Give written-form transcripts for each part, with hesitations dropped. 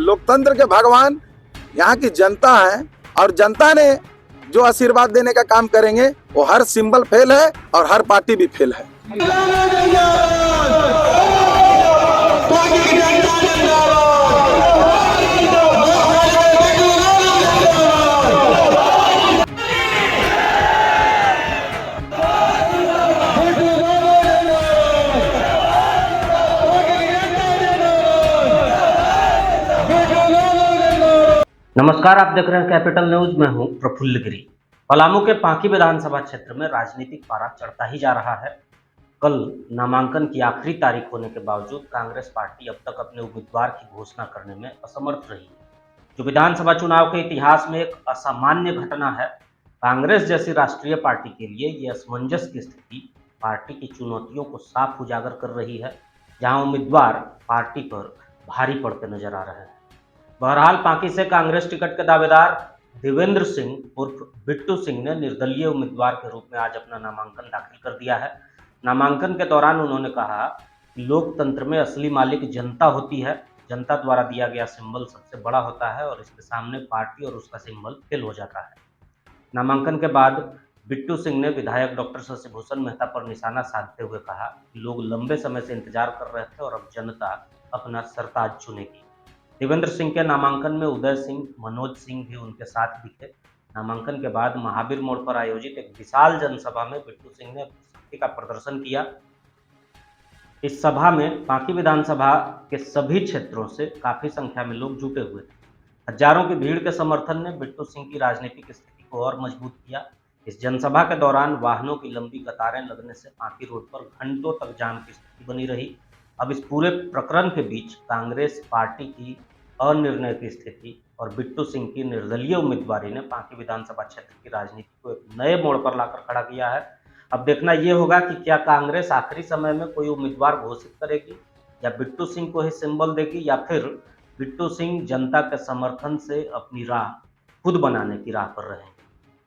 लोकतंत्र के भगवान यहाँ की जनता है, और जनता ने जो आशीर्वाद देने का काम करेंगे वो हर सिंबल फेल है और हर पार्टी भी फेल है। नमस्कार, आप देख रहे हैं कैपिटल न्यूज। मैं हूं प्रफुल्ल गिरी। पलामू के पांकी विधानसभा क्षेत्र में राजनीतिक पारा चढ़ता ही जा रहा है। कल नामांकन की आखिरी तारीख होने के बावजूद कांग्रेस पार्टी अब तक अपने उम्मीदवार की घोषणा करने में असमर्थ रही है, जो विधानसभा चुनाव के इतिहास में एक असामान्य घटना है। कांग्रेस जैसी राष्ट्रीय पार्टी के लिए ये असमंजस की स्थिति पार्टी की चुनौतियों को साफ उजागर कर रही है, जहाँ उम्मीदवार पार्टी पर भारी पड़ते नजर आ रहे हैं। बहरहाल पांकी से कांग्रेस टिकट के दावेदार देवेंद्र सिंह उर्फ बिट्टू सिंह ने निर्दलीय उम्मीदवार के रूप में आज अपना नामांकन दाखिल कर दिया है। नामांकन के दौरान उन्होंने कहा कि लोकतंत्र में असली मालिक जनता होती है, जनता द्वारा दिया गया सिंबल सबसे बड़ा होता है और इसके सामने पार्टी और उसका सिंबल फेल हो जाता है। नामांकन के बाद बिट्टू सिंह ने विधायक डॉक्टर शशिभूषण मेहता पर निशाना साधते हुए कहा कि लोग लंबे समय से इंतजार कर रहे थे और अब जनता अपना सरताज चुनेगी। देवेंद्र सिंह के नामांकन में उदय सिंह, मनोज सिंह भी उनके साथ दिखे। नामांकन के बाद महावीर मोड़ पर आयोजित एक विशाल जनसभा में बिट्टू सिंह ने अपनी शक्ति का प्रदर्शन किया। इस सभा में पांकी विधानसभा के सभी क्षेत्रों से काफी संख्या में लोग जुटे हुए थे। हजारों की भीड़ के समर्थन ने बिट्टू सिंह की राजनीतिक स्थिति को और मजबूत किया। इस जनसभा के दौरान वाहनों की लंबी कतारें लगने से पांकी रोड पर घंटों तक जाम की स्थिति बनी रही। अब इस पूरे प्रकरण के बीच कांग्रेस पार्टी की अनिर्णय की स्थिति और बिट्टू सिंह की निर्दलीय उम्मीदवारी ने पांकी विधानसभा क्षेत्र की राजनीति को एक नए मोड़ पर लाकर खड़ा किया है। अब देखना यह होगा कि क्या कांग्रेस आखिरी समय में कोई उम्मीदवार घोषित करेगी या बिट्टू सिंह को ही सिंबल देगी, या फिर बिट्टू सिंह जनता के समर्थन से अपनी राह खुद बनाने की राह पर रहेंगे।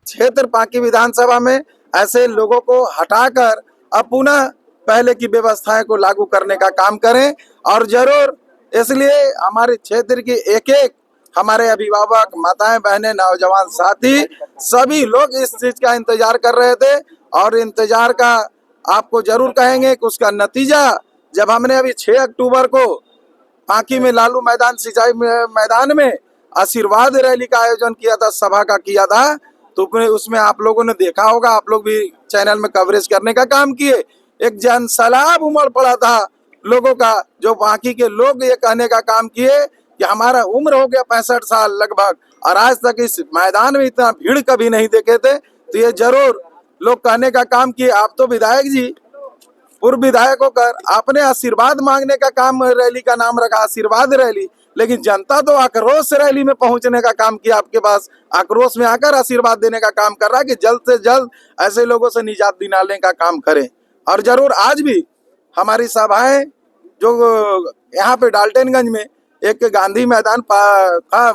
क्षेत्र पांकी विधानसभा में ऐसे लोगों को हटाकर अब पुनः पहले की व्यवस्थाएं को लागू करने का काम करें, और जरूर इसलिए हमारे क्षेत्र की एक एक हमारे अभिभावक, माताएं, बहनें, नौजवान साथी सभी लोग इस चीज का इंतजार कर रहे थे, और इंतजार का आपको जरूर कहेंगे कि उसका नतीजा जब हमने अभी 6 अक्टूबर को पांकी में लालू मैदान सिंचाई मैदान में आशीर्वाद रैली का आयोजन किया था, सभा का किया था, तो उसमें आप लोगों ने देखा होगा, आप लोग भी चैनल में कवरेज करने का काम किए। एक जनसैलाब उमड़ पड़ा था लोगों का, जो बाकी के लोग ये कहने का काम किए कि हमारा उम्र हो गया 65 साल लगभग और आज तक इस मैदान में इतना भीड़ कभी नहीं देखे थे। तो ये जरूर लोग कहने का काम किए। आप तो विधायक जी, पूर्व विधायक होकर आपने आशीर्वाद मांगने का काम रैली का नाम रखा आशीर्वाद रैली, लेकिन जनता तो आक्रोश रैली में पहुंचने का काम किया। आपके पास आक्रोश में आकर आशीर्वाद देने का काम कर रहा है कि जल्द से जल्द ऐसे लोगों से निजात दिलाने का काम करें। और जरूर आज भी हमारी सभाएं जो यहाँ पे डाल्टनगंज में एक गांधी मैदान था,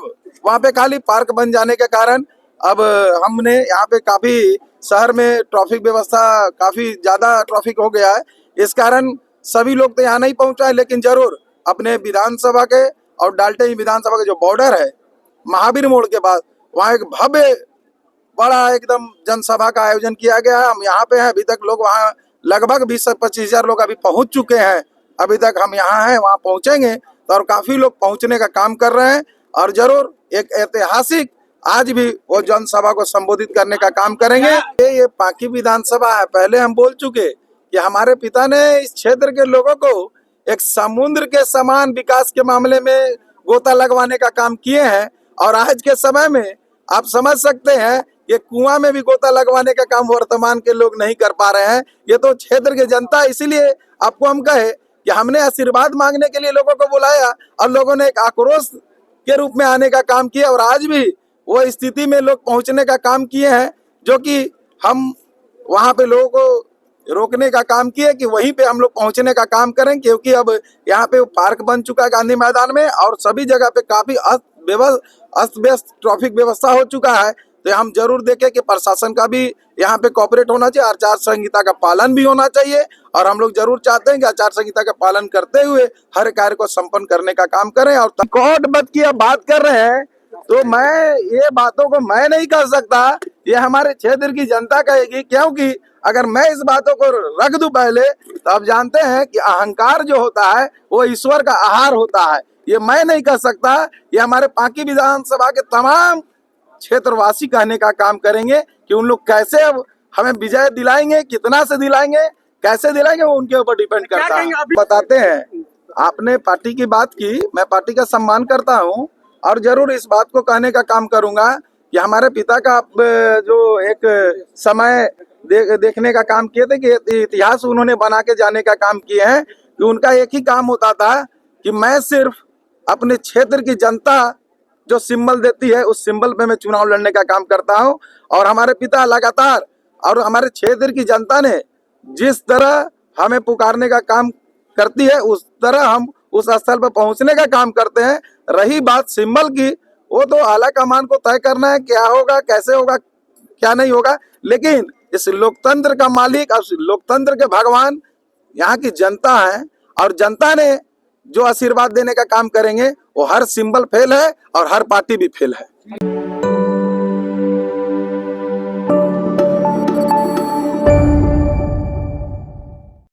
वहाँ पे खाली पार्क बन जाने के कारण अब हमने यहाँ पे काफी शहर में ट्रैफिक व्यवस्था काफी ज्यादा ट्रैफिक हो गया है। इस कारण सभी लोग तो यहाँ नहीं पहुंचा है, लेकिन जरूर अपने विधानसभा के और डाल्टन विधानसभा के जो बॉर्डर है महावीर मोड़ के बाद, वहाँ एक भव्य बड़ा एकदम जनसभा का आयोजन किया गया है। हम यहाँ पे हैं, अभी तक लोग वहाँ लगभग 20 से 25 हजार लोग अभी पहुंच चुके हैं। अभी तक हम यहाँ हैं, वहाँ पहुंचेंगे तो और काफी लोग पहुंचने का काम कर रहे हैं, और जरूर एक ऐतिहासिक आज भी वो जनसभा को संबोधित करने का काम करेंगे। ये पांकी विधानसभा है, पहले हम बोल चुके कि हमारे पिता ने इस क्षेत्र के लोगों को एक समुद्र के समान विकास के मामले में गोता लगवाने का काम किए हैं, और आज के समय में आप समझ सकते हैं ये कुआं में भी गोता लगवाने का काम वर्तमान के लोग नहीं कर पा रहे हैं। ये तो क्षेत्र की जनता, इसीलिए आपको हम कहे कि हमने आशीर्वाद मांगने के लिए लोगों को बुलाया और लोगों ने एक आक्रोश के रूप में आने का काम किया, और आज भी वो स्थिति में लोग पहुंचने का काम किए हैं, जो कि हम वहां पे लोगों को रोकने का काम किए कि वहीं पे हम लोग पहुंचने का काम करें, क्योंकि अब यहाँ पे पार्क बन चुका है गांधी मैदान में, और सभी जगह पे काफी अस्त व्यस्त ट्रैफिक व्यवस्था हो चुका है। तो हम जरूर देखें कि प्रशासन का भी यहाँ पे कॉपरेट होना चाहिए, आचार संहिता का पालन भी होना चाहिए। और हम लोग जरूर चाहते हैं कि आचार संहिता का पालन करते हुए हर कार्य को संपन्न करने का काम करें। और कोर्ट मत की अब बात कर रहे हैं तो मैं ये बातों को मैं नहीं कह सकता, ये हमारे क्षेत्र की जनता कहेगी, क्योंकि अगर मैं इस बातों को रख दूं पहले तो आप जानते हैं कि अहंकार जो होता है वो ईश्वर का आहार होता है। ये मैं नहीं कह सकता, ये हमारे पांकी विधानसभा के तमाम क्षेत्रवासी कहने का काम करेंगे कि उन लोग कैसे अब हमें विजय दिलाएंगे, कितना से दिलाएंगे, कैसे दिलाएंगे, वो उनके ऊपर डिपेंड करता है। बताते हैं, आपने पार्टी की बात की, मैं पार्टी का सम्मान करता हूं और जरूर इस बात को कहने का काम करूंगा कि हमारे पिता का जो एक समय देखने का काम किए थे कि इतिहास उन्होंने बना के जाने का काम किए हैं कि उनका एक ही काम होता था कि मैं सिर्फ अपने क्षेत्र की जनता जो सिंबल देती है उस सिंबल पे मैं चुनाव लड़ने का काम करता हूं। और हमारे पिता लगातार और हमारे क्षेत्र की जनता ने जिस तरह हमें पुकारने का काम करती है उस तरह हम उस स्थल पर पहुंचने का काम करते हैं। रही बात सिंबल की, वो तो आला कमान को तय करना है, क्या होगा, कैसे होगा, क्या नहीं होगा। लेकिन इस लोकतंत्र का मालिक और लोकतंत्र के भगवान यहाँ की जनता है और जनता ने जो आशीर्वाद देने का काम करेंगे वो हर सिंबल फेल है और हर पार्टी भी फेल है।